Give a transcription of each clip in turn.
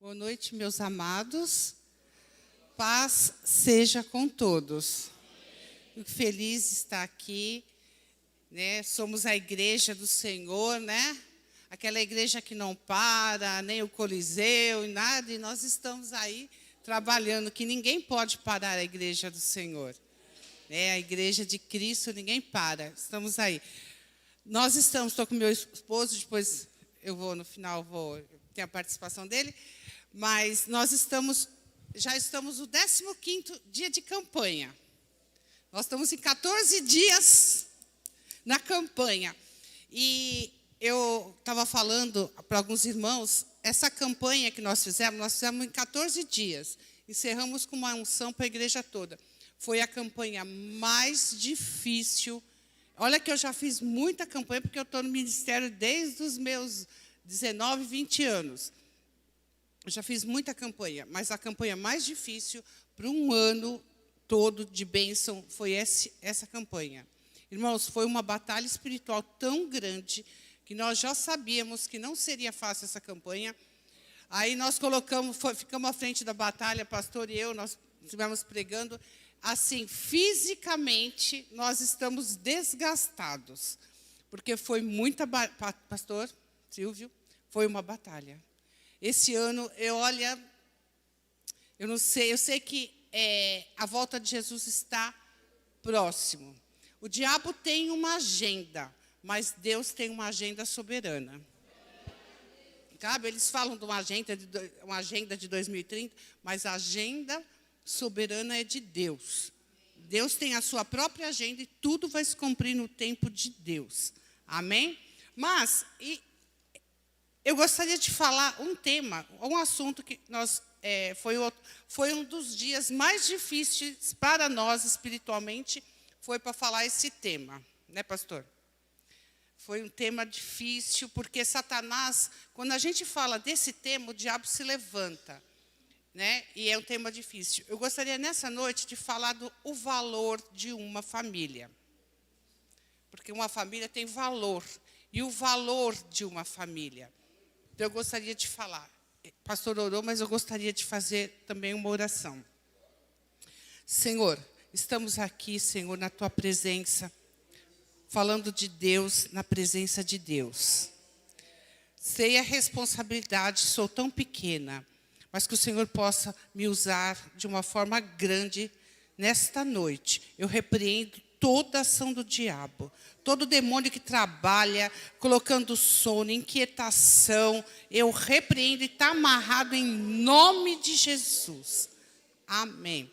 Boa noite, meus amados. Paz seja com todos. Fico feliz de estar aqui, né? Somos a igreja do Senhor, né? Aquela igreja que não para, nem o Coliseu, e nada, e nós estamos aí trabalhando, que ninguém pode parar a igreja do Senhor. A igreja de Cristo, ninguém para. Estamos aí. Estou com meu esposo, depois eu vou, no final, ter a participação dele. Mas já estamos no 15º dia de campanha. Nós estamos em 14 dias na campanha. E eu estava falando para alguns irmãos, essa campanha que nós fizemos em 14 dias. Encerramos com uma unção para a igreja toda. Foi a campanha mais difícil. Olha que eu já fiz muita campanha, porque eu estou no ministério desde os meus 19, 20 anos. Eu já fiz muita campanha, mas a campanha mais difícil para um ano todo de bênção foi essa campanha. Irmãos, foi uma batalha espiritual tão grande que nós já sabíamos que não seria fácil essa campanha. Aí nós ficamos à frente da batalha, pastor e eu, nós estivemos pregando. Assim, fisicamente, nós estamos desgastados, porque foi muita pastor Silvio, foi uma batalha. Esse ano, eu não sei, eu sei que a volta de Jesus está próximo. O diabo tem uma agenda, mas Deus tem uma agenda soberana. Sabe? Eles falam de uma agenda de 2030, mas a agenda soberana é de Deus. Deus tem a sua própria agenda e tudo vai se cumprir no tempo de Deus. Amém? Mas eu gostaria de falar um assunto que foi um dos dias mais difíceis para nós espiritualmente, foi para falar esse tema, né, pastor? Foi um tema difícil, porque Satanás, quando a gente fala desse tema, o diabo se levanta, né? E é um tema difícil. Eu gostaria nessa noite de falar do valor de uma família, porque uma família tem valor, e o valor de uma família. Então, eu gostaria de falar. O pastor orou, mas eu gostaria de fazer também uma oração. Senhor, estamos aqui, Senhor, na Tua presença, falando de Deus, na presença de Deus. Sei a responsabilidade, sou tão pequena, mas que o Senhor possa me usar de uma forma grande nesta noite. Eu repreendo toda a ação do diabo, todo demônio que trabalha, colocando sono, inquietação, eu repreendo e está amarrado em nome de Jesus. Amém.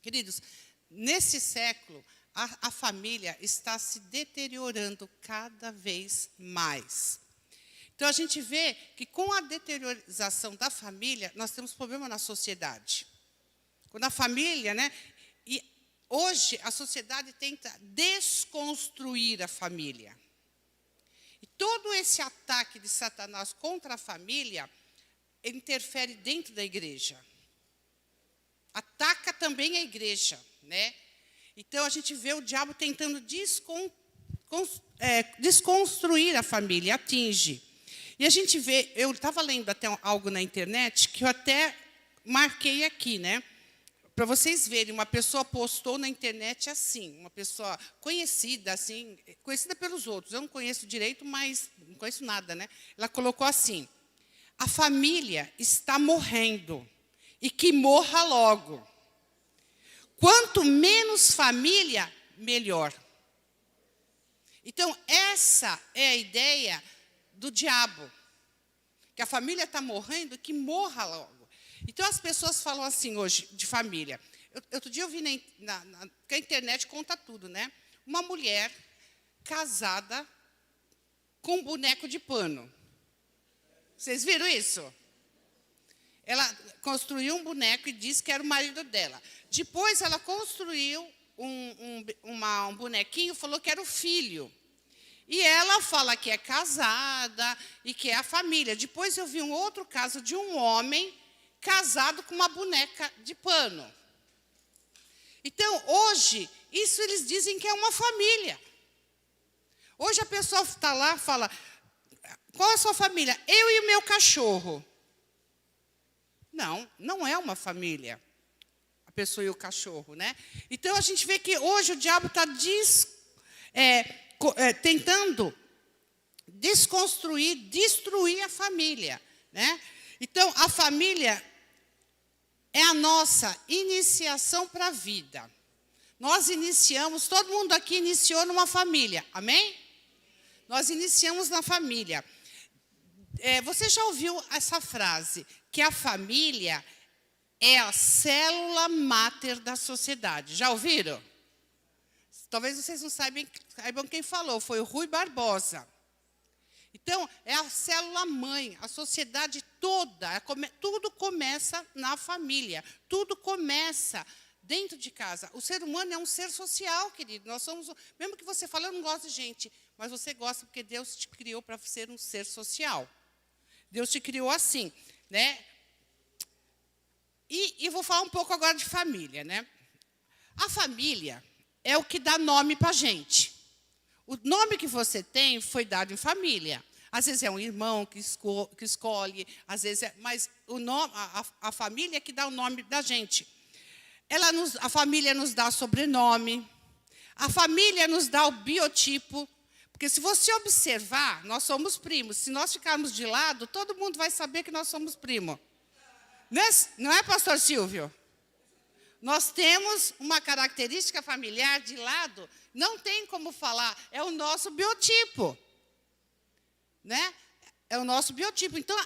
Queridos, nesse século, a família está se deteriorando cada vez mais. Então, a gente vê que com a deteriorização da família, nós temos problema na sociedade. Quando a família, né? E hoje, a sociedade tenta desconstruir a família. E todo esse ataque de Satanás contra a família interfere dentro da igreja. Ataca também a igreja, né? Então, a gente vê o diabo tentando desconstruir a família, atinge. E a gente vê, eu estava lendo até algo na internet, que eu até marquei aqui, né? Para vocês verem, uma pessoa postou na internet assim, uma pessoa conhecida, assim, conhecida pelos outros. Eu não conheço direito, mas não conheço nada, né? Ela colocou assim: a família está morrendo e que morra logo. Quanto menos família, melhor. Então, essa é a ideia do diabo, que a família está morrendo e que morra logo. Então, as pessoas falam assim hoje, de família. Outro dia eu vi que a internet conta tudo, né? Uma mulher casada com um boneco de pano. Vocês viram isso? Ela construiu um boneco e disse que era o marido dela. Depois, ela construiu um bonequinho e falou que era o filho. E ela fala que é casada e que é a família. Depois, eu vi um outro caso de um homem casado com uma boneca de pano. Então, hoje, isso eles dizem que é uma família. Hoje a pessoa está lá e fala: qual é a sua família? Eu e o meu cachorro. Não é uma família, a pessoa e o cachorro, né? Então, a gente vê que hoje o diabo está tentando desconstruir, destruir a família, né? Então, a família é a nossa iniciação para a vida. Nós iniciamos, todo mundo aqui iniciou numa família, amém? Nós iniciamos na família. Você já ouviu essa frase, que a família é a célula máter da sociedade. Já ouviram? Talvez vocês não saibam quem falou, foi o Rui Barbosa. Então, é a célula mãe, a sociedade toda, tudo começa na família, tudo começa dentro de casa. O ser humano é um ser social, querido. Nós somos, mesmo que você fale, eu não gosto de gente, mas você gosta porque Deus te criou para ser um ser social. Deus te criou assim, né? E vou falar um pouco agora de família, né? A família é o que dá nome para a gente. O nome que você tem foi dado em família. Às vezes é um irmão que escolhe, às vezes mas a família é que dá o nome da gente. A família nos dá sobrenome, a família nos dá o biotipo, porque se você observar, nós somos primos. Se nós ficarmos de lado, todo mundo vai saber que nós somos primos. Não é, pastor Silvio? Nós temos uma característica familiar de lado, não tem como falar, é o nosso biotipo. Né? É o nosso biotipo. Então,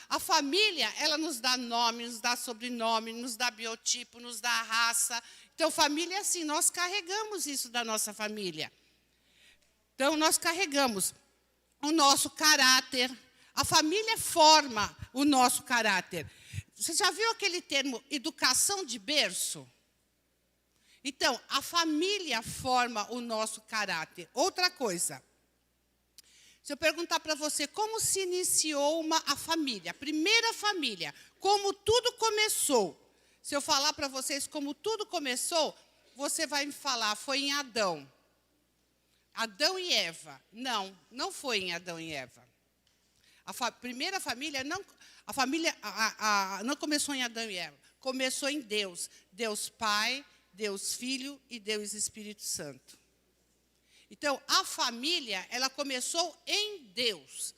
a família, ela nos dá nome, nos dá sobrenome, nos dá biotipo, nos dá raça. Então, família é assim, nós carregamos isso da nossa família. Então, nós carregamos o nosso caráter. A família forma o nosso caráter. Você já viu aquele termo educação de berço? Então, a família forma o nosso caráter. Outra coisa, se eu perguntar para você como se iniciou a família, a primeira família, como tudo começou. Se eu falar para vocês como tudo começou, você vai me falar, foi em Adão. Adão e Eva. Não foi em Adão e Eva. A primeira família não começou em Adão e Eva. Começou em Deus. Deus Pai, Deus Filho e Deus Espírito Santo. Então, a família, ela começou em Deus,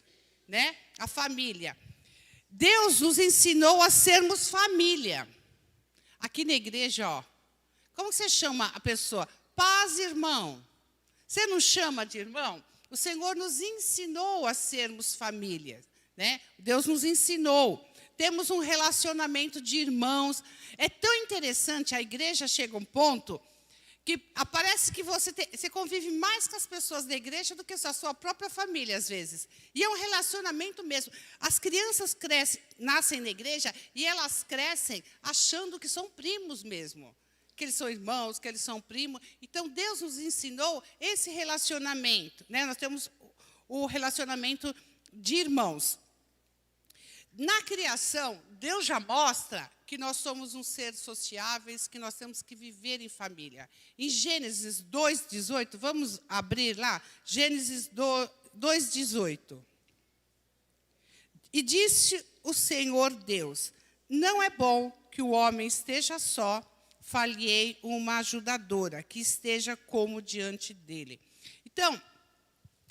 né? A família. Deus nos ensinou a sermos família. Aqui na igreja, ó, como você chama a pessoa? Paz, irmão. Você não chama de irmão? O Senhor nos ensinou a sermos família, né? Deus nos ensinou. Temos um relacionamento de irmãos. É tão interessante, a igreja chega a um ponto que parece que você convive mais com as pessoas da igreja do que a sua própria família, às vezes. E é um relacionamento mesmo. As crianças nascem na igreja e elas crescem achando que são primos mesmo. Que eles são irmãos, que eles são primos. Então, Deus nos ensinou esse relacionamento, né? Nós temos o relacionamento de irmãos. Na criação, Deus já mostra que nós somos um ser sociáveis, que nós temos que viver em família. Em Gênesis 2:18, vamos abrir lá? Gênesis 2:18. E disse o Senhor Deus, não é bom que o homem esteja só, falhei uma ajudadora, que esteja como diante dele. Então,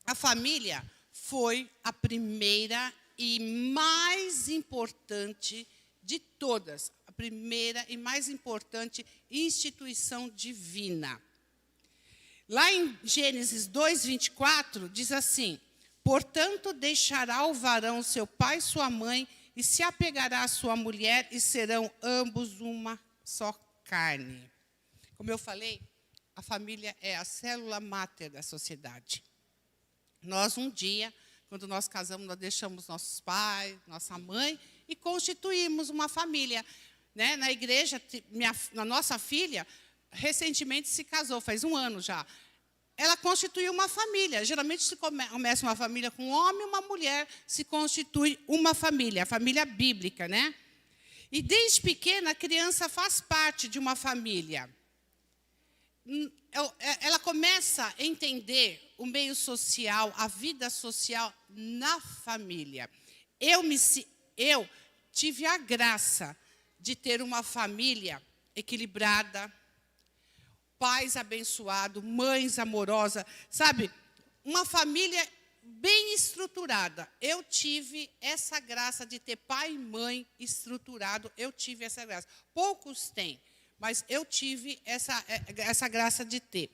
a família foi a primeira e mais importante de todas, a primeira e mais importante instituição divina. Lá em Gênesis 2:24, diz assim, portanto, deixará o varão seu pai e sua mãe, e se apegará à sua mulher, e serão ambos uma só carne. Como eu falei, a família é a célula máter da sociedade. Nós, um dia, quando nós casamos, nós deixamos nossos pais, nossa mãe, e constituímos uma família. Né? Na igreja, a nossa filha, recentemente se casou, faz 1 ano já. Ela constituiu uma família. Geralmente se começa uma família com um homem e uma mulher, se constitui uma família, a família bíblica, né? E desde pequena, a criança faz parte de uma família. Ela começa a entender o meio social, a vida social na família. Eu tive a graça de ter uma família equilibrada, pais abençoados, mães amorosas, sabe? Uma família bem estruturada. Eu tive essa graça de ter pai e mãe estruturado, eu tive essa graça. Poucos têm, mas eu tive essa graça de ter.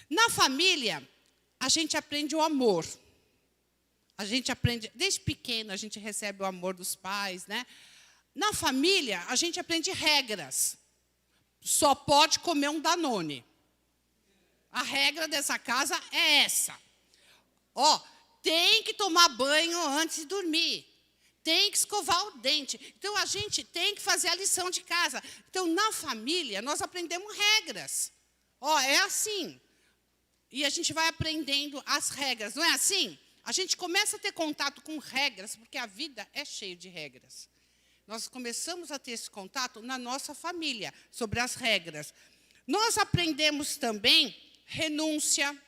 Na família, a gente aprende o amor. A gente aprende, desde pequeno, a gente recebe o amor dos pais, né? Na família, a gente aprende regras. Só pode comer um Danone. A regra dessa casa é essa. Ó, tem que tomar banho antes de dormir. Tem que escovar o dente. Então, a gente tem que fazer a lição de casa. Então, na família, nós aprendemos regras. Ó, é assim. E a gente vai aprendendo as regras, não é assim? A gente começa a ter contato com regras, porque a vida é cheia de regras. Nós começamos a ter esse contato na nossa família, sobre as regras. Nós aprendemos também renúncia.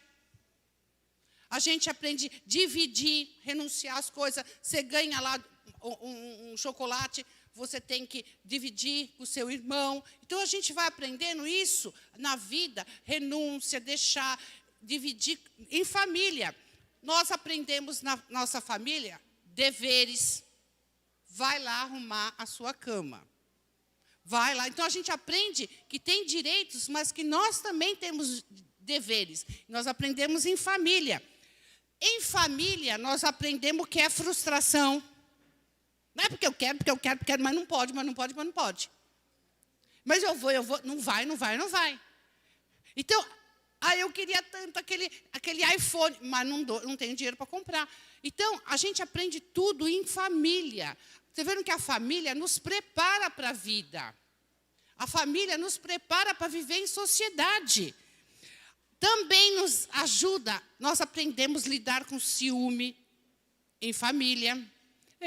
A gente aprende a dividir, renunciar as coisas. Você ganha lá um chocolate, você tem que dividir com o seu irmão. Então, a gente vai aprendendo isso na vida, renúncia, deixar, dividir em família. Nós aprendemos na nossa família deveres. Vai lá arrumar a sua cama. Vai lá. Então, a gente aprende que tem direitos, mas que nós também temos deveres. Nós aprendemos em família. Em família, nós aprendemos o que é frustração. Não é porque eu quero, mas não pode. Mas eu vou, não vai. Então, eu queria tanto aquele iPhone, mas não tenho dinheiro para comprar. Então, a gente aprende tudo em família. Você vendo que a família nos prepara para a vida. A família nos prepara para viver em sociedade. Também nos ajuda, nós aprendemos a lidar com ciúme em família.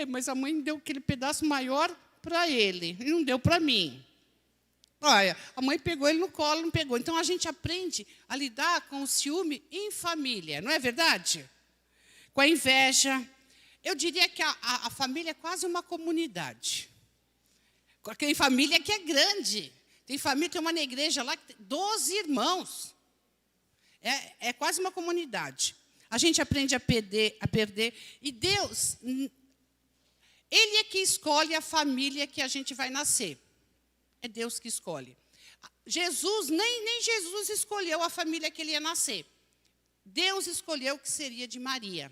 Mas a mãe deu aquele pedaço maior para ele, e não deu para mim. Olha, a mãe pegou ele no colo, não pegou. Então, a gente aprende a lidar com o ciúme em família, não é verdade? Com a inveja. Eu diria que a família é quase uma comunidade. Tem família que é grande. Tem família, tem uma na igreja lá, que tem 12 irmãos. É quase uma comunidade. A gente aprende a perder. E Deus, Ele é que escolhe a família que a gente vai nascer. É Deus que escolhe. Jesus, nem Jesus escolheu a família que ele ia nascer. Deus escolheu que seria de Maria,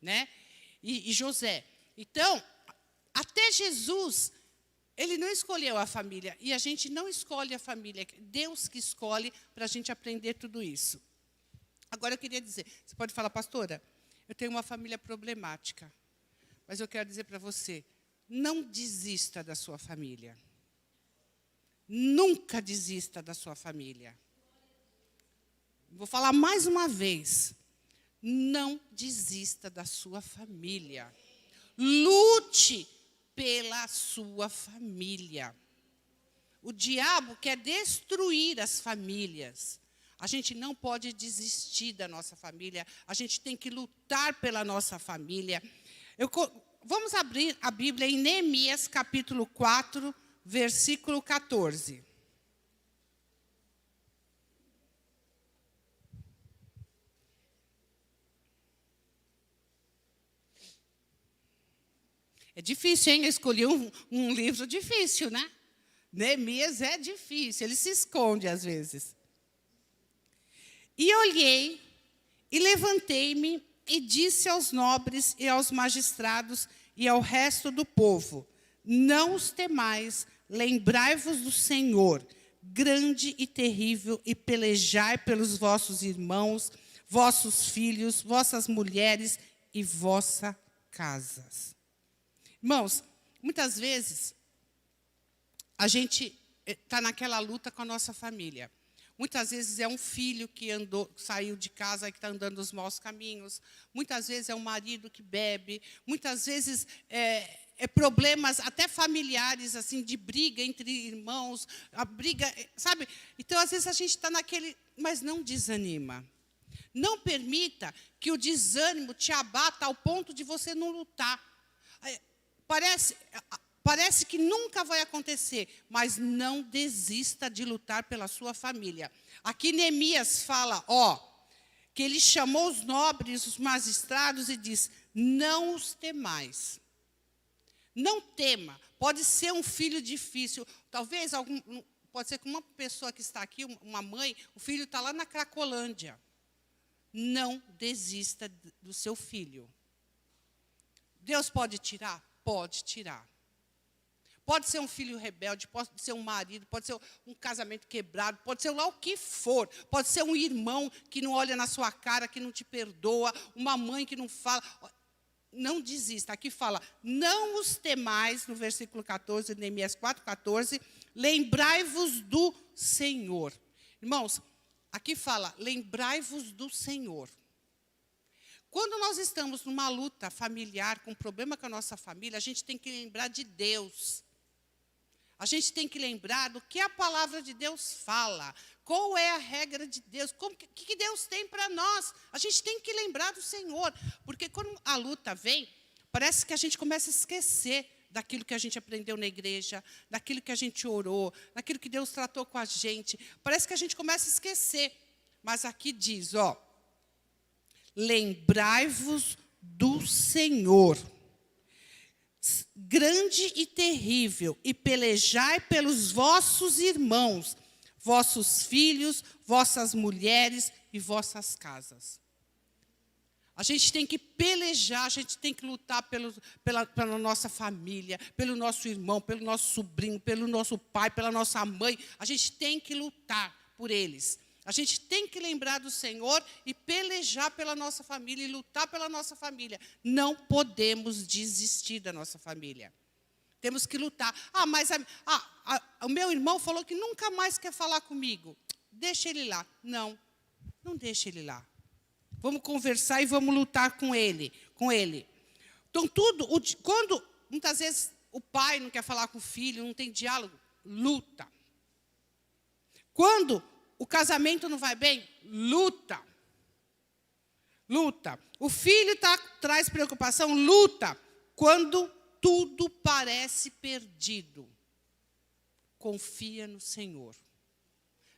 né? E José. Então, até Jesus, ele não escolheu a família. E a gente não escolhe a família. Deus que escolhe para a gente aprender tudo isso. Agora, eu queria dizer, você pode falar, pastora, eu tenho uma família problemática. Mas eu quero dizer para você, não desista da sua família. Nunca desista da sua família. Vou falar mais uma vez. Não desista da sua família. Lute pela sua família. O diabo quer destruir as famílias. A gente não pode desistir da nossa família. A gente tem que lutar pela nossa família. Vamos abrir a Bíblia em Neemias, capítulo 4, versículo 14. É difícil, hein? Eu escolhi um livro difícil, né? Neemias é difícil, ele se esconde às vezes. E olhei, e levantei-me, e disse aos nobres, e aos magistrados, e ao resto do povo, não os temais, lembrai-vos do Senhor, grande e terrível, e pelejai pelos vossos irmãos, vossos filhos, vossas mulheres e vossas casas. Irmãos, muitas vezes, a gente está naquela luta com a nossa família. Muitas vezes é um filho que saiu de casa e que está andando nos maus caminhos. Muitas vezes é um marido que bebe. Muitas vezes é problemas até familiares, assim, de briga entre irmãos. A briga, sabe? Então, às vezes, a gente está naquele... Mas não desanima. Não permita que o desânimo te abata ao ponto de você não lutar. parece que nunca vai acontecer, mas não desista de lutar pela sua família. Aqui Neemias fala, que ele chamou os nobres, os magistrados e diz, não os temais. Não tema. Pode ser um filho difícil. Talvez, pode ser que uma pessoa que está aqui, uma mãe, o filho está lá na Cracolândia. Não desista do seu filho. Deus pode tirar? Pode tirar. Pode ser um filho rebelde, pode ser um marido, pode ser um casamento quebrado, pode ser lá o que for. Pode ser um irmão que não olha na sua cara, que não te perdoa, uma mãe que não fala. Não desista. Aqui fala, não os temais, no versículo 14, Neemias 4:14, lembrai-vos do Senhor. Irmãos, aqui fala, lembrai-vos do Senhor. Quando nós estamos numa luta familiar, com um problema com a nossa família, a gente tem que lembrar de Deus. A gente tem que lembrar do que a palavra de Deus fala. Qual é a regra de Deus? O que Deus tem para nós? A gente tem que lembrar do Senhor. Porque quando a luta vem, parece que a gente começa a esquecer daquilo que a gente aprendeu na igreja, daquilo que a gente orou, daquilo que Deus tratou com a gente. Parece que a gente começa a esquecer. Mas aqui diz, lembrai-vos do Senhor, grande e terrível, e pelejai pelos vossos irmãos, vossos filhos, vossas mulheres e vossas casas. A gente tem que pelejar, a gente tem que lutar pela nossa família, pelo nosso irmão, pelo nosso sobrinho, pelo nosso pai, pela nossa mãe. A gente tem que lutar por eles. A gente tem que lembrar do Senhor e pelejar pela nossa família e lutar pela nossa família. Não podemos desistir da nossa família. Temos que lutar. Mas o meu irmão falou que nunca mais quer falar comigo. Deixa ele lá. Não deixa ele lá. Vamos conversar e vamos lutar com ele. Então, quando muitas vezes o pai não quer falar com o filho, não tem diálogo, luta. Quando o casamento não vai bem, luta. O filho traz preocupação, luta. Quando tudo parece perdido, confia no Senhor.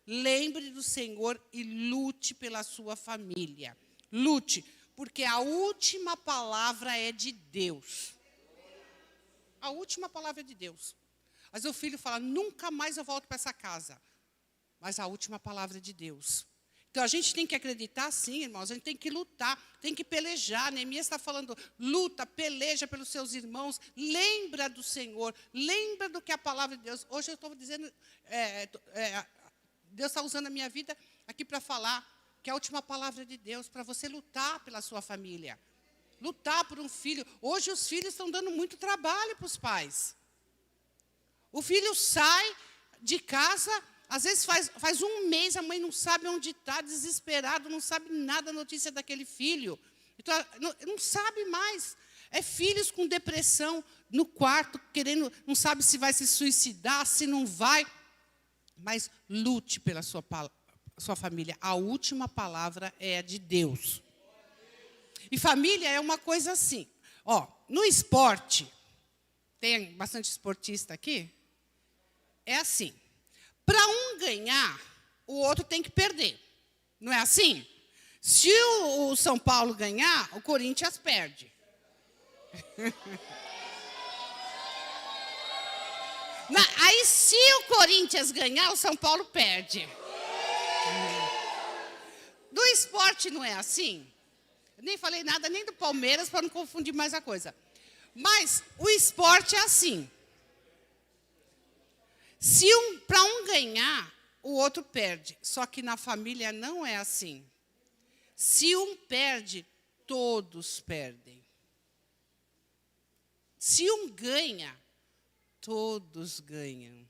Lembre do Senhor e lute pela sua família. Lute, porque a última palavra é de Deus. A última palavra é de Deus. Mas o filho fala, nunca mais eu volto para essa casa. Mas a última palavra é de Deus. Então, a gente tem que acreditar, sim, irmãos. A gente tem que lutar, tem que pelejar. Neemias está falando, luta, peleja pelos seus irmãos. Lembra do Senhor. Lembra do que a palavra de Deus. Hoje eu estou dizendo, Deus está usando a minha vida aqui para falar que a última palavra é de Deus, para você lutar pela sua família. Lutar por um filho. Hoje os filhos estão dando muito trabalho para os pais. O filho sai de casa... Às vezes faz um mês, a mãe não sabe onde está, desesperado, não sabe nada da notícia daquele filho. Então, não sabe mais. É filhos com depressão no quarto, não sabe se vai se suicidar, se não vai. Mas lute pela sua família. A última palavra é a de Deus. E família é uma coisa assim. No esporte, tem bastante esportista aqui, é assim. Para um ganhar, o outro tem que perder. Não é assim? Se o São Paulo ganhar, o Corinthians perde. Aí, se o Corinthians ganhar, o São Paulo perde. Do esporte não é assim? Eu nem falei nada nem do Palmeiras para não confundir mais a coisa. Mas o esporte é assim. Se para um ganhar, o outro perde. Só que na família não é assim. Se um perde, todos perdem. Se um ganha, todos ganham.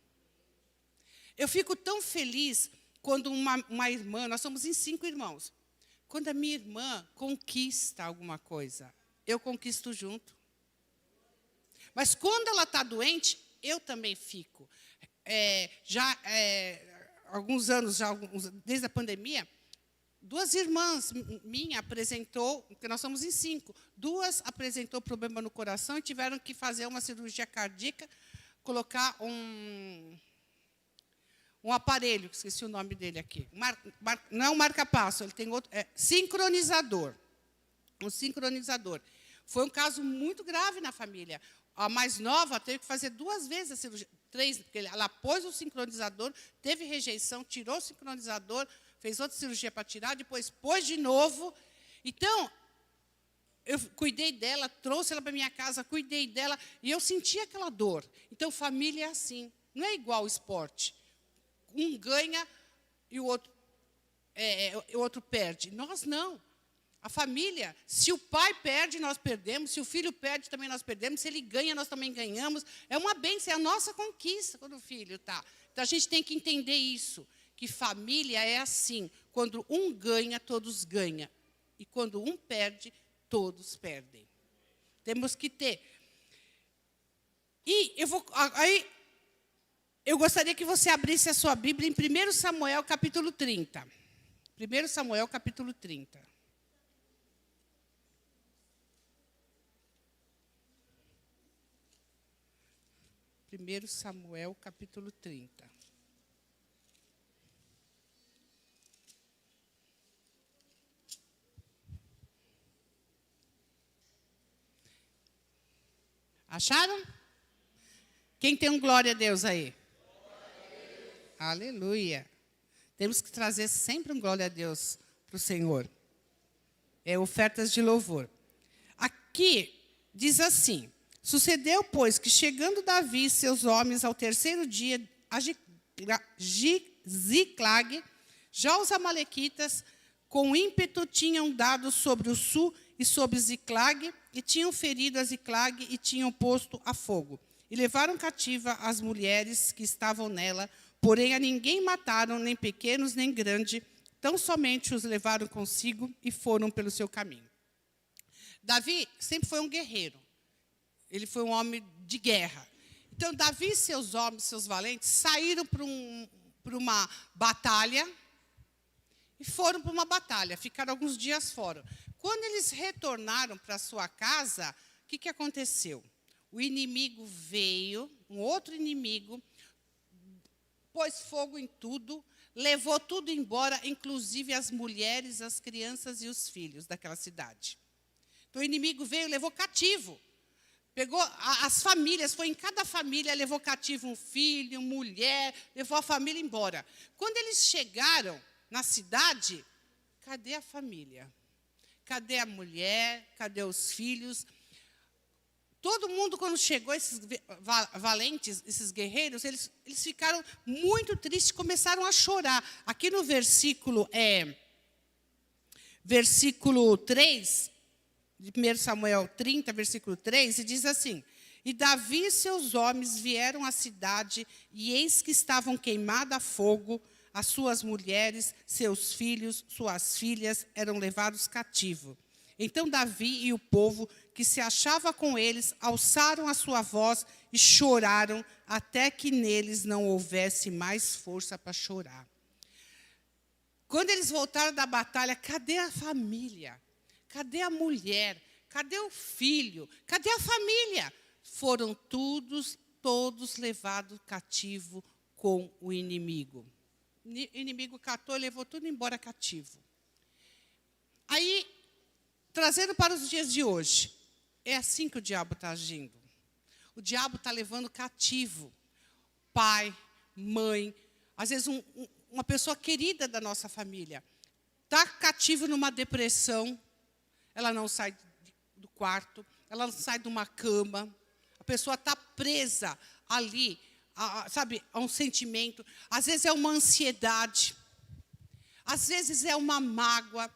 Eu fico tão feliz quando uma irmã, nós somos em 5 irmãos, quando a minha irmã conquista alguma coisa, eu conquisto junto. Mas quando ela está doente, eu também fico. Alguns anos, desde a pandemia, 2 irmãs minhas apresentou, porque nós somos em 5, 2 apresentou problema no coração e tiveram que fazer uma cirurgia cardíaca colocar um aparelho, esqueci o nome dele aqui. Não é um marca-passo, ele tem outro. Sincronizador. Um sincronizador. Foi um caso muito grave na família. A mais nova teve que fazer 2 vezes a cirurgia. 3, porque ela pôs o sincronizador, teve rejeição, tirou o sincronizador, fez outra cirurgia para tirar, depois pôs de novo. Então, eu cuidei dela, trouxe ela para minha casa, cuidei dela, e eu senti aquela dor. Então, família é assim. Não é igual ao esporte. Um ganha e o outro perde. Nós não. A família, se o pai perde, nós perdemos. Se o filho perde, também nós perdemos. Se ele ganha, nós também ganhamos. É uma bênção, é a nossa conquista quando o filho está. Então, a gente tem que entender isso, que família é assim. Quando um ganha, todos ganham. E quando um perde, todos perdem. Temos que ter. E eu gostaria que você abrisse a sua Bíblia em 1 Samuel, capítulo 30. 1 Samuel, capítulo 30. Primeiro Samuel, capítulo 30. Acharam? Quem tem um glória a Deus aí? Aleluia. Temos que trazer sempre um glória a Deus para o Senhor. Ofertas de louvor. Aqui diz assim: sucedeu, pois, que chegando Davi e seus homens ao 3º dia a Ziclag, já os amalequitas com ímpeto tinham dado sobre o sul e sobre Ziclag, e tinham ferido a Ziclag e tinham posto a fogo. E levaram cativa as mulheres que estavam nela, porém a ninguém mataram, nem pequenos, nem grande, tão somente os levaram consigo e foram pelo seu caminho. Davi sempre foi um guerreiro. Ele foi um homem de guerra. Então, Davi e seus homens, seus valentes, saíram para uma batalha e foram para uma batalha. Ficaram alguns dias fora. Quando eles retornaram para sua casa, o que aconteceu? O inimigo veio, um outro inimigo, pôs fogo em tudo, levou tudo embora, inclusive as mulheres, as crianças e os filhos daquela cidade. Então, o inimigo veio e levou cativo. Pegou as famílias, foi em cada família, levou cativo um filho, mulher, levou a família embora. Quando eles chegaram na cidade, cadê a família? Cadê a mulher? Cadê os filhos? Todo mundo, quando chegou, esses valentes, esses guerreiros, eles ficaram muito tristes, começaram a chorar. Aqui no versículo 3, de 1 Samuel 30, versículo 3, e diz assim: e Davi e seus homens vieram à cidade, e eis que estavam queimadas a fogo, as suas mulheres, seus filhos, suas filhas eram levados cativos. Então Davi e o povo que se achava com eles alçaram a sua voz e choraram até que neles não houvesse mais força para chorar. Quando eles voltaram da batalha, cadê a família? Cadê a mulher? Cadê o filho? Cadê a família? Foram todos levados cativo com o inimigo. O inimigo catou e levou tudo embora cativo. Aí, trazendo para os dias de hoje, é assim que o diabo está agindo. O diabo está levando cativo pai, mãe, às vezes uma pessoa querida da nossa família. Está cativo numa depressão, ela não sai do quarto, ela não sai de uma cama, a pessoa está presa ali, a um sentimento. Às vezes é uma ansiedade, às vezes é uma mágoa,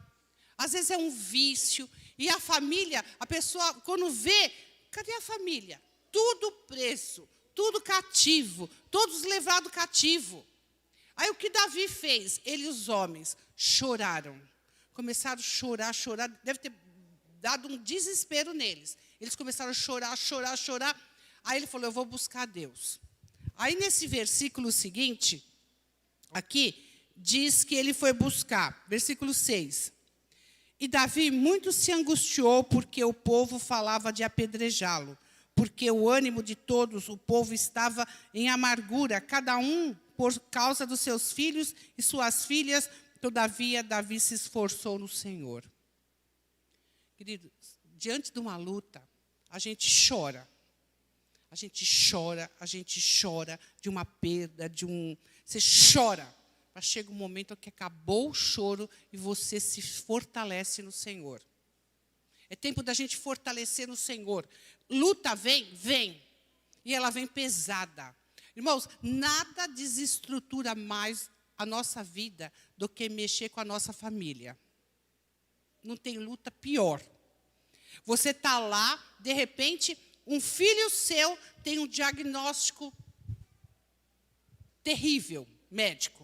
às vezes é um vício. E a família, a pessoa, quando vê, cadê a família? Tudo preso, tudo cativo, todos levados cativo. Aí o que Davi fez? Ele e os homens choraram. Começaram a chorar, deve ter dado um desespero neles. Eles começaram a chorar. Aí ele falou: eu vou buscar Deus. Aí nesse versículo seguinte, aqui, diz que ele foi buscar, versículo 6. E Davi muito se angustiou porque o povo falava de apedrejá-lo, porque o ânimo de todos, o povo estava em amargura, cada um por causa dos seus filhos e suas filhas. Todavia, Davi se esforçou no Senhor. Queridos, diante de uma luta, a gente chora. A gente chora de uma perda, Você chora. Mas chega um momento que acabou o choro e você se fortalece no Senhor. É tempo da gente fortalecer no Senhor. Luta vem. E ela vem pesada. Irmãos, nada desestrutura mais a nossa vida do que mexer com a nossa família. Não tem luta pior. Você está lá, de repente, um filho seu tem um diagnóstico terrível, médico.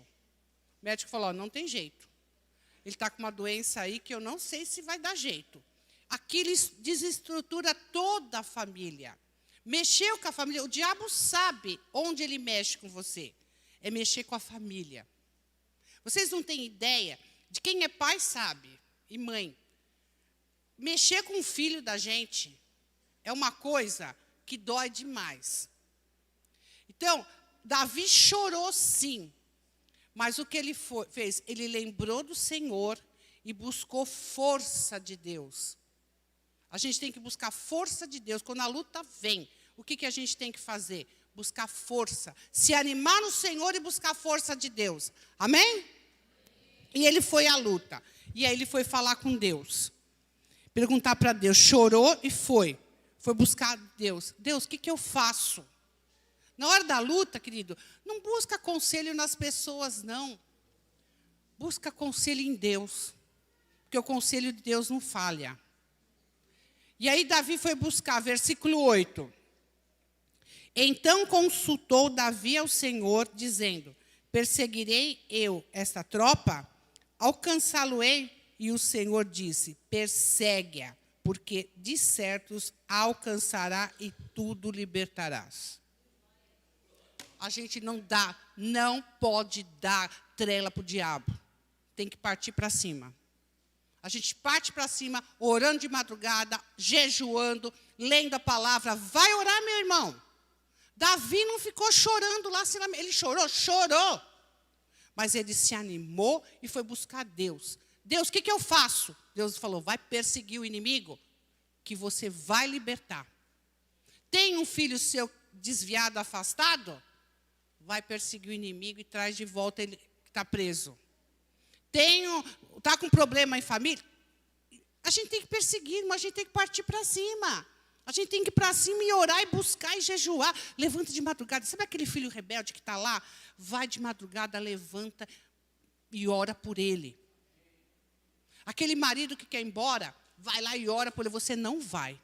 O médico falou, não tem jeito. Ele está com uma doença aí que eu não sei se vai dar jeito. Aquilo desestrutura toda a família. Mexeu com a família, o diabo sabe onde ele mexe com você. É mexer com a família. Vocês não têm ideia de quem é pai sabe, e mãe. Mexer com o filho da gente é uma coisa que dói demais. Então, Davi chorou sim, mas o que ele fez? Ele lembrou do Senhor e buscou força de Deus. A gente tem que buscar força de Deus. Quando a luta vem, o que a gente tem que fazer? Buscar força. Se animar no Senhor e buscar força de Deus. Amém? E ele foi à luta. E aí ele foi falar com Deus. Perguntar para Deus. Chorou e foi. Foi buscar Deus. Deus, o que eu faço? Na hora da luta, querido, não busca conselho nas pessoas, não. Busca conselho em Deus. Porque o conselho de Deus não falha. E aí Davi foi buscar, versículo 8. Então consultou Davi ao Senhor, dizendo, perseguirei eu esta tropa? Alcançá-lo-ei? E o Senhor disse, persegue-a, porque de certos alcançará e tudo libertarás. A gente não pode dar trela para o diabo. Tem que partir para cima. A gente parte para cima, orando de madrugada, jejuando, lendo a palavra. Vai orar, meu irmão. Davi não ficou chorando lá. Ele chorou. Mas ele se animou e foi buscar Deus. Deus, o que eu faço? Deus falou, vai perseguir o inimigo, que você vai libertar. Tem um filho seu desviado, afastado? Vai perseguir o inimigo e traz de volta ele que está preso. Está com problema em família? A gente tem que perseguir, mas a gente tem que partir para cima. A gente tem que ir para cima e orar e buscar e jejuar. Levanta de madrugada. Sabe aquele filho rebelde que está lá? Vai de madrugada, levanta e ora por ele. Aquele marido que quer ir embora, vai lá e ora por ele. Você não vai.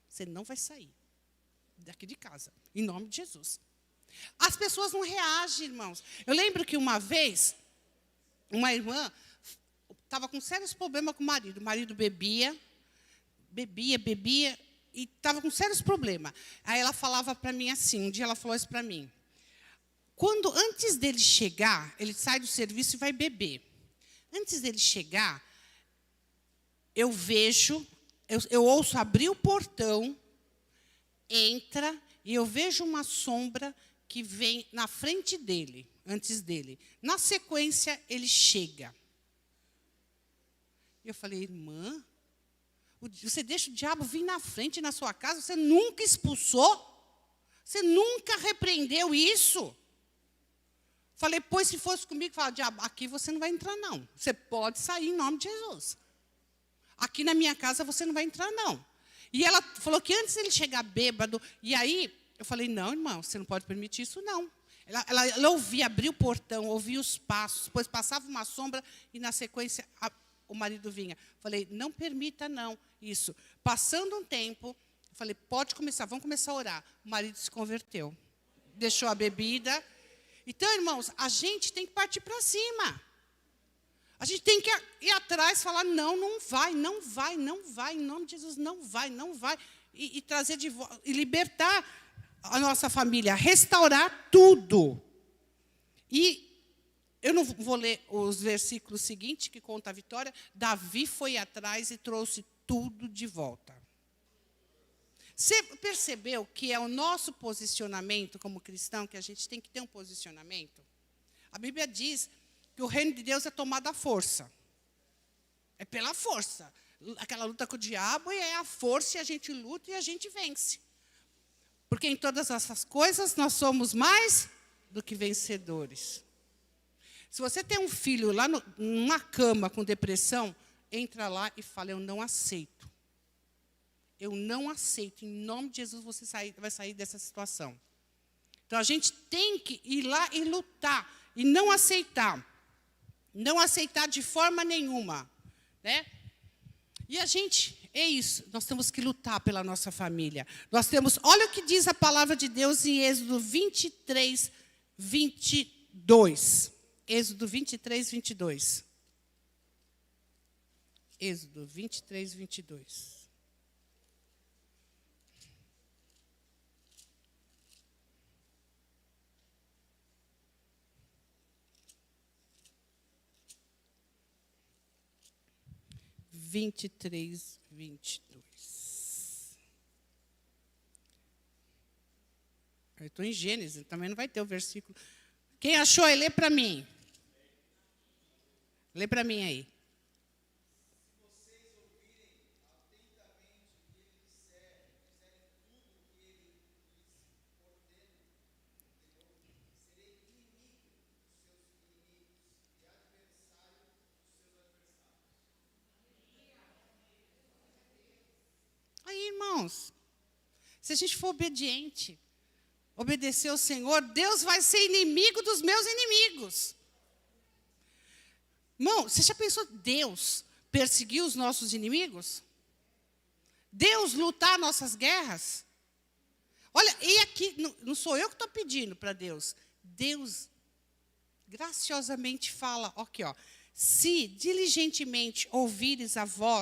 Você não vai sair daqui de casa. Em nome de Jesus. As pessoas não reagem, irmãos. Eu lembro que uma vez, uma irmã estava com sérios problemas com o marido. O marido bebia, e estava com sérios problemas. Aí ela falava para mim assim, um dia ela falou isso para mim. Antes dele chegar, ele sai do serviço e vai beber. Antes dele chegar, eu ouço abrir o portão, entra, e eu vejo uma sombra que vem na frente dele, antes dele. Na sequência, ele chega. Eu falei, irmã, você deixa o diabo vir na frente na sua casa? Você nunca expulsou? Você nunca repreendeu isso? Falei, pois se fosse comigo, fala, diabo, aqui você não vai entrar, não. Você pode sair em nome de Jesus. Aqui na minha casa você não vai entrar, não. E ela falou que antes ele chegar bêbado, e aí eu falei, não, irmão, você não pode permitir isso, não. Ela ouvia, abria o portão, ouvia os passos, depois passava uma sombra e na sequência o marido vinha. Falei, não permita, não, isso. Passando um tempo, eu falei, pode começar, vamos começar a orar. O marido se converteu, deixou a bebida. Então, irmãos, a gente tem que partir para cima. A gente tem que ir atrás e falar, não vai, em nome de Jesus, não vai. E trazer de volta, e libertar a nossa família, restaurar tudo. E eu não vou ler os versículos seguintes, que conta a vitória. Davi foi atrás e trouxe tudo de volta. Você percebeu que é o nosso posicionamento como cristão, que a gente tem que ter um posicionamento? A Bíblia diz que o reino de Deus é tomado à força. É pela força. Aquela luta com o diabo é a força, e a gente luta e a gente vence. Porque em todas essas coisas nós somos mais do que vencedores. Se você tem um filho lá numa cama com depressão, entra lá e fala, eu não aceito. Eu não aceito. Em nome de Jesus você vai sair dessa situação. Então a gente tem que ir lá e lutar. E não aceitar. Não aceitar de forma nenhuma. Né? E a gente, é isso, nós temos que lutar pela nossa família. Nós temos, olha o que diz a palavra de Deus em Êxodo 23, 22. Êxodo 23, 22. Êxodo 23, 22. Vinte e três, 22. Eu estou em Gênesis, também não vai ter o versículo. Quem achou aí, lê para mim. Lê para mim aí. Aí, irmãos, se a gente for obediente, obedecer ao Senhor, Deus vai ser inimigo dos meus inimigos. Irmão, você já pensou Deus perseguir os nossos inimigos? Deus lutar nossas guerras? Olha, e aqui, não sou eu que estou pedindo para Deus. Deus graciosamente fala, aqui, ó. Se diligentemente ouvires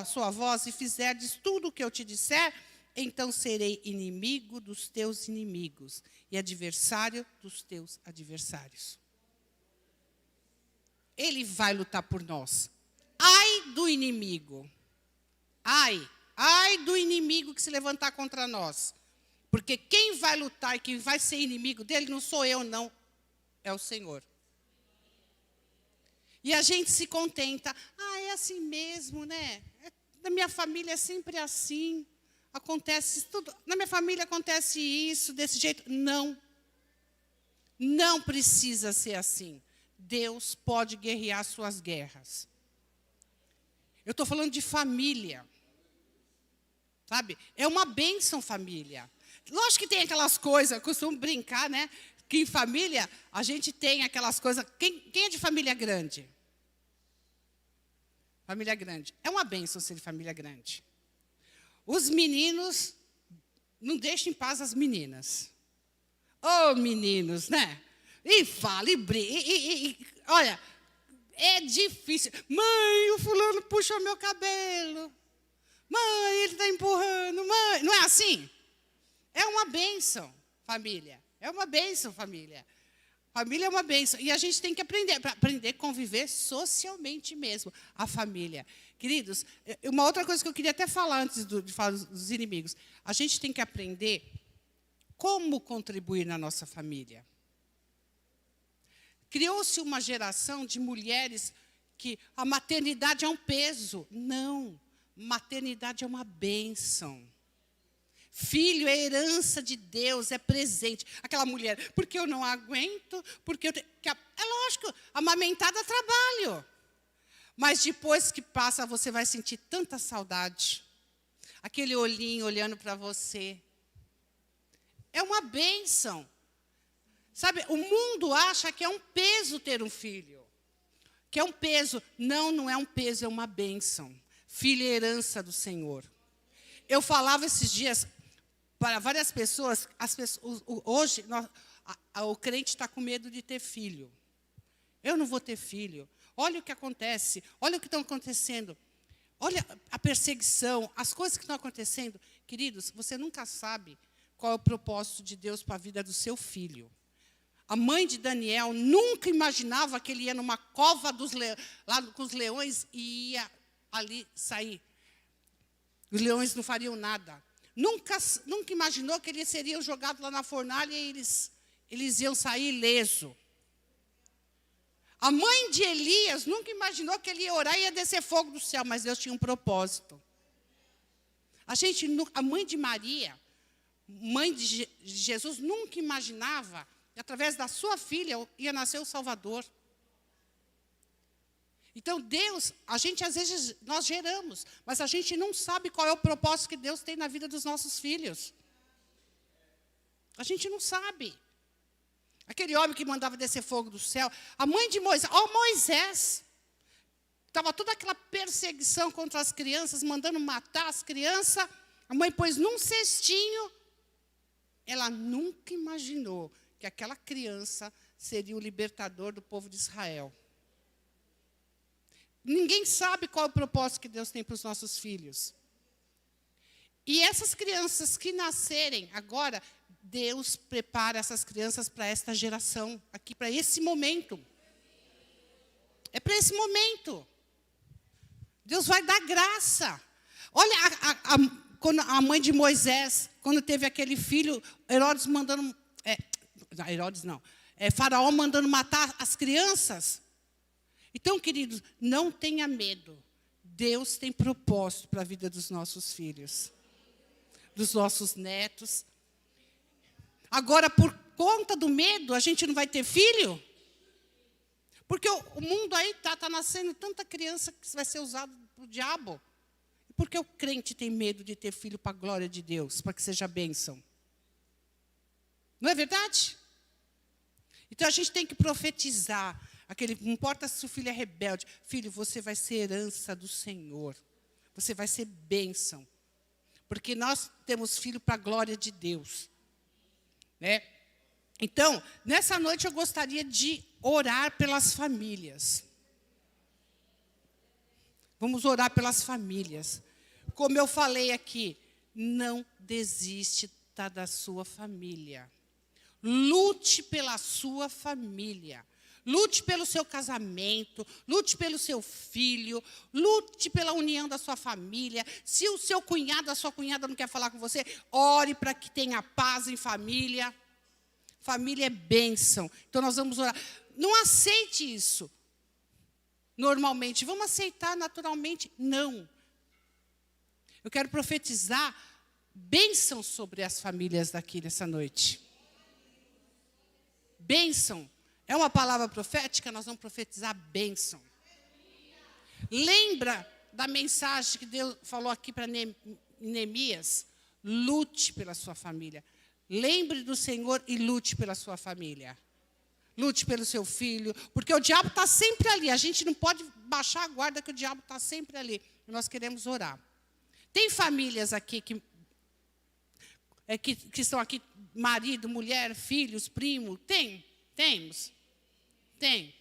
sua voz e fizerdes tudo o que eu te disser, então serei inimigo dos teus inimigos e adversário dos teus adversários. Ele vai lutar por nós. Ai do inimigo. Ai do inimigo que se levantar contra nós. Porque quem vai lutar e quem vai ser inimigo dele não sou eu, não. É o Senhor. E a gente se contenta. É assim mesmo, né? Na minha família é sempre assim. Acontece tudo. Na minha família acontece isso, desse jeito. Não. Não precisa ser assim. Deus pode guerrear suas guerras. Eu estou falando de família. Sabe? É uma bênção família. Lógico que tem aquelas coisas, eu costumo brincar, né? Que em família a gente tem aquelas coisas. Quem é de família grande? Família grande. É uma bênção ser de família grande. Os meninos não deixam em paz as meninas. Meninos, né? E fala, e briga. Olha, é difícil. Mãe, o fulano puxou meu cabelo. Mãe, ele está empurrando. Mãe, não é assim? É uma bênção, família. É uma bênção, família. Família é uma bênção. E a gente tem que aprender, para aprender a conviver socialmente mesmo, a família. Queridos, uma outra coisa que eu queria até falar antes de falar dos inimigos. A gente tem que aprender como contribuir na nossa família. Criou-se uma geração de mulheres que a maternidade é um peso. Não, maternidade é uma bênção. Filho é herança de Deus, é presente. Aquela mulher, porque eu não aguento, porque eu tenho... É lógico, amamentar dá trabalho. Mas depois que passa, você vai sentir tanta saudade. Aquele olhinho olhando para você. É uma bênção. Sabe, o mundo acha que é um peso ter um filho. Que é um peso. Não, não é um peso, é uma bênção. Filho é herança do Senhor. Eu falava esses dias para várias pessoas, hoje o crente está com medo de ter filho. Eu não vou ter filho. Olha o que acontece, olha o que está acontecendo. Olha a perseguição, as coisas que estão acontecendo. Queridos, você nunca sabe qual é o propósito de Deus para a vida do seu filho. A mãe de Daniel nunca imaginava que ele ia numa cova lá com os leões e ia ali sair. Os leões não fariam nada. nunca imaginou que eles seriam jogados lá na fornalha e eles iam sair ileso. A mãe de Elias nunca imaginou que ele ia orar e ia descer fogo do céu, mas Deus tinha um propósito. A mãe de Maria, mãe de Jesus, nunca imaginava que através da sua filha ia nascer o Salvador. Então Deus, a gente às vezes, nós geramos, mas a gente não sabe qual é o propósito que Deus tem na vida dos nossos filhos. A gente não sabe. Aquele homem que mandava descer fogo do céu, a mãe de Moisés, Moisés, estava toda aquela perseguição contra as crianças, mandando matar as crianças, a mãe pôs num cestinho, ela nunca imaginou que aquela criança seria o libertador do povo de Israel. Ninguém sabe qual é o propósito que Deus tem para os nossos filhos. E essas crianças que nascerem agora, Deus prepara essas crianças para esta geração, aqui, para esse momento. É para esse momento. Deus vai dar graça. Olha, quando a mãe de Moisés, quando teve aquele filho, Herodes mandando... Faraó mandando matar as crianças. Então, queridos, não tenha medo. Deus tem propósito para a vida dos nossos filhos, dos nossos netos. Agora, por conta do medo, a gente não vai ter filho? Porque o mundo aí está nascendo tanta criança que vai ser usado para o diabo. E por que o crente tem medo de ter filho para a glória de Deus, para que seja bênção? Não é verdade? Então, a gente tem que profetizar. Não importa se o filho é rebelde. Filho, você vai ser herança do Senhor. Você vai ser bênção. Porque nós temos filho para a glória de Deus. Né? Então, nessa noite eu gostaria de orar pelas famílias. Vamos orar pelas famílias. Como eu falei aqui, não desiste da sua família. Lute pela sua família. Lute pelo seu casamento, lute pelo seu filho, lute pela união da sua família. Se o seu cunhado, a sua cunhada não quer falar com você, ore para que tenha paz em família. Família é bênção. Então nós vamos orar. Não aceite isso normalmente. Vamos aceitar naturalmente? Não. Eu quero profetizar bênção sobre as famílias daqui nessa noite. Bênção. É uma palavra profética, nós vamos profetizar bênção. Lembra da mensagem que Deus falou aqui para Neemias? Lute pela sua família. Lembre do Senhor e lute pela sua família. Lute pelo seu filho, porque o diabo está sempre ali. A gente não pode baixar a guarda que o diabo está sempre ali. Nós queremos orar. Tem famílias aqui que estão aqui, marido, mulher, filhos, primo? Temos. Tem.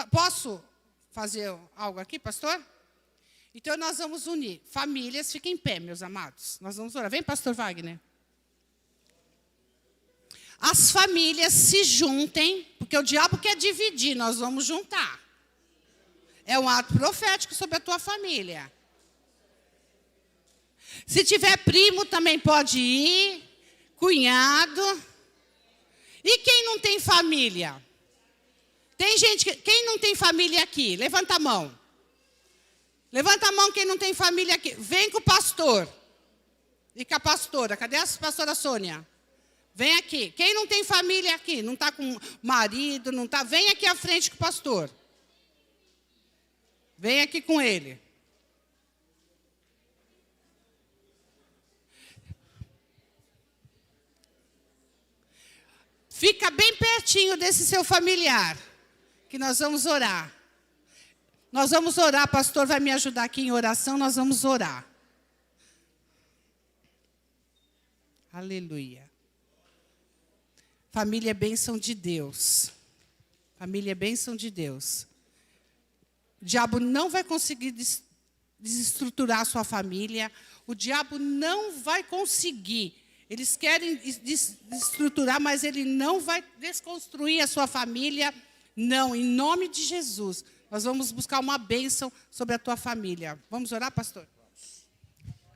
Posso fazer algo aqui, pastor? Então, nós vamos unir. Famílias, fiquem em pé, meus amados. Nós vamos orar. Vem, pastor Wagner. As famílias se juntem, porque o diabo quer dividir, nós vamos juntar. É um ato profético sobre a tua família. Se tiver primo, também pode ir. Cunhado. E quem não tem família? Tem gente quem não tem família aqui? Levanta a mão. Levanta a mão quem não tem família aqui. Vem com o pastor. E com a pastora. Cadê a pastora Sônia? Vem aqui. Quem não tem família aqui? Não está com marido, não está. Vem aqui à frente com o pastor. Vem aqui com ele. Fica bem pertinho desse seu familiar, que nós vamos orar. Nós vamos orar, pastor vai me ajudar aqui em oração, nós vamos orar. Aleluia. Família é bênção de Deus. Família é bênção de Deus. O diabo não vai conseguir desestruturar a sua família. O diabo não vai conseguir. Eles querem desestruturar, mas ele não vai desconstruir a sua família. Não, em nome de Jesus. Nós vamos buscar uma bênção sobre a tua família. Vamos orar, pastor?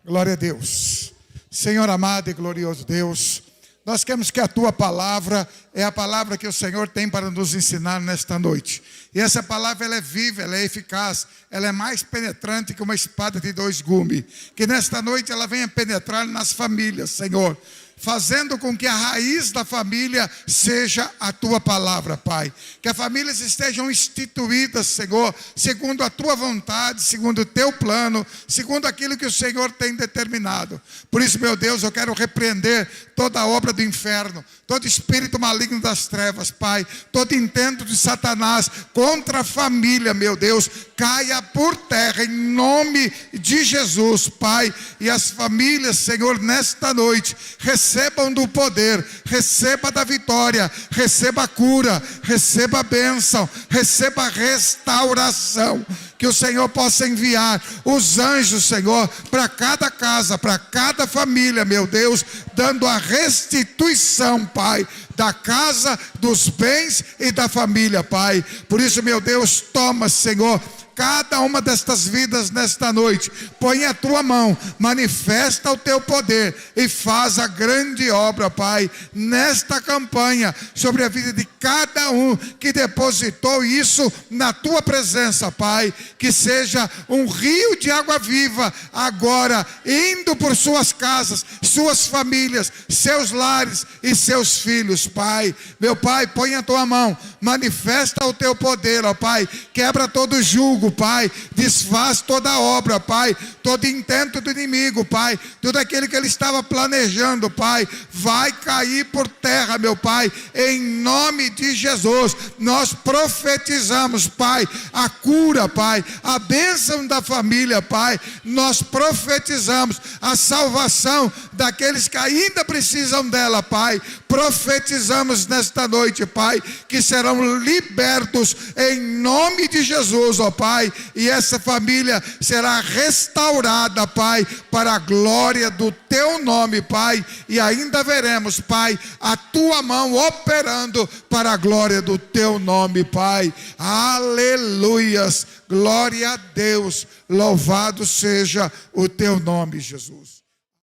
Glória a Deus. Senhor amado e glorioso Deus, nós queremos que a Tua palavra é a palavra que o Senhor tem para nos ensinar nesta noite. E essa palavra ela é viva, ela é eficaz, ela é mais penetrante que uma espada de 2 gumes. Que nesta noite ela venha penetrar nas famílias, Senhor, fazendo com que a raiz da família seja a Tua palavra, Pai. Que as famílias estejam instituídas, Senhor, segundo a Tua vontade, segundo o Teu plano, segundo aquilo que o Senhor tem determinado. Por isso, meu Deus, eu quero repreender toda a obra do inferno, todo espírito maligno das trevas, Pai, todo intento de Satanás contra a família, meu Deus, caia por terra em nome de Jesus, Pai. E as famílias, Senhor, nesta noite, recebam do poder, receba da vitória, receba a cura, receba a bênção, receba a restauração. Que o Senhor possa enviar os anjos, Senhor, para cada casa, para cada família, meu Deus, dando a restituição, Pai, da casa, dos bens e da família, Pai. Por isso, meu Deus, toma, Senhor, cada uma destas vidas nesta noite, põe a Tua mão, manifesta o Teu poder e faz a grande obra, Pai, nesta campanha, sobre a vida de cada um que depositou isso na Tua presença, Pai. Que seja um rio de água viva agora, indo por suas casas, suas famílias, seus lares e seus filhos, Pai. Meu Pai, põe a Tua mão, manifesta o Teu poder, ó Pai, quebra todo jugo, Pai, desfaz toda a obra, Pai, todo intento do inimigo, Pai, tudo aquilo que ele estava planejando, Pai, vai cair por terra, meu Pai, em nome de Jesus. Nós profetizamos, Pai, a cura, Pai, a bênção da família, Pai. Nós profetizamos a salvação daqueles que ainda precisam dela, Pai. Profetizamos nesta noite, Pai, que serão libertos em nome de Jesus, ó Pai, e essa família será restaurada, Pai, para a glória do Teu nome, Pai, e ainda veremos, Pai, a Tua mão operando para a glória do Teu nome, Pai. Aleluias, glória a Deus, louvado seja o Teu nome, Jesus.